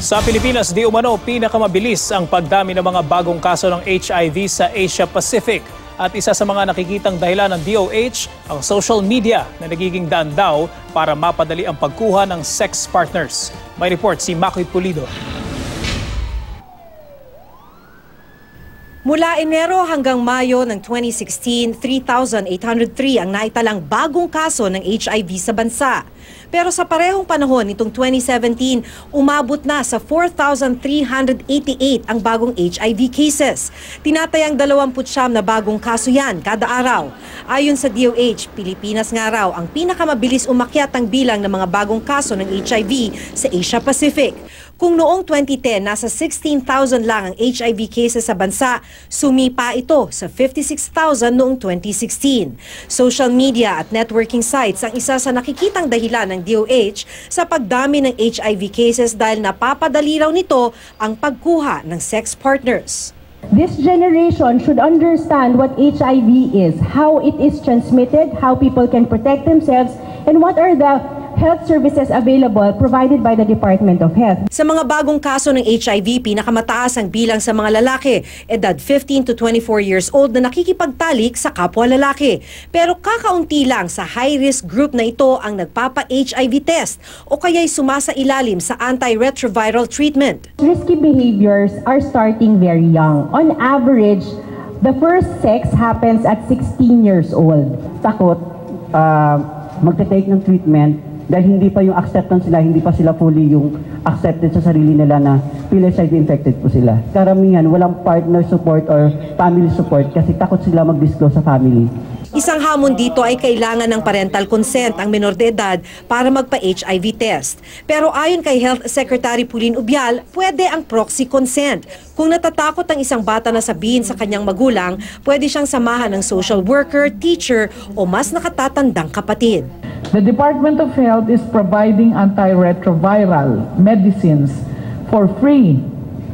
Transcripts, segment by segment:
Sa Pilipinas, di umano pinakamabilis ang pagdami ng mga bagong kaso ng HIV sa Asia Pacific. At isa sa mga nakikitang dahilan ng DOH, ang social media na nagiging daan daw para mapadali ang pagkuha ng sex partners. May report si Maki Pulido. Mula Enero hanggang Mayo ng 2016, 3,803 ang naitalang bagong kaso ng HIV sa bansa. Pero sa parehong panahon nitong 2017, umabot na sa 4,388 ang bagong HIV cases. Tinatayang 29 na bagong kaso yan kada araw. Ayon sa DOH, Pilipinas nga raw ang pinakamabilis umakyat ang bilang ng mga bagong kaso ng HIV sa Asia Pacific. Kung noong 2010, nasa 16,000 lang ang HIV cases sa bansa, sumipa ito sa 56,000 noong 2016. Social media at networking sites ang isa sa nakikitang dahilan ng DOH sa pagdami ng HIV cases dahil napapadali raw nito ang pagkuha ng sex partners. This generation should understand what HIV is, how it is transmitted, how people can protect themselves, and what are the health services available provided by the Department of Health. Sa mga bagong kaso ng HIV, pinakamataas ang bilang sa mga lalaki, edad 15 to 24 years old na nakikipagtalik sa kapwa lalaki. Pero kakaunti lang sa high-risk group na ito ang nagpapa-HIV test o kaya'y sumasailalim sa antiretroviral treatment. Risky behaviors are starting very young. On average, the first sex happens at 16 years old. Takot magte-take ng treatment dahil hindi pa yung acceptance nila, hindi pa sila fully yung accepted sa sarili nila na HIV infected po sila. Karamihan, walang partner support or family support kasi takot sila mag-disclose sa family. Isang hamon dito ay kailangan ng parental consent ang menor de edad para magpa-HIV test. Pero ayon kay Health Secretary Pauline Ubial, pwede ang proxy consent. Kung natatakot ang isang bata na sabihin sa kanyang magulang, pwede siyang samahan ng social worker, teacher o mas nakatatandang kapatid. The Department of Health is providing antiretroviral medicines for free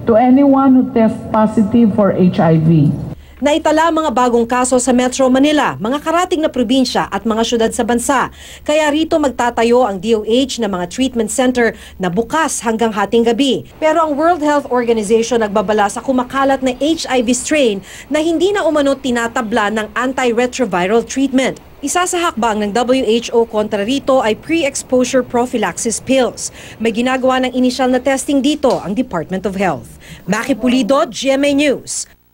to anyone who tests positive for HIV. Naitala mga bagong kaso sa Metro Manila, mga karating na probinsya at mga syudad sa bansa. Kaya rito magtatayo ang DOH na mga treatment center na bukas hanggang hating gabi. Pero ang World Health Organization nagbabala sa kumakalat na HIV strain na hindi na umano tinatabla ng antiretroviral treatment. Isa sa hakbang ng WHO kontra rito ay pre-exposure prophylaxis pills. May ginagawa ng inisyal na testing dito ang Department of Health. Maki Pulido, GMA News.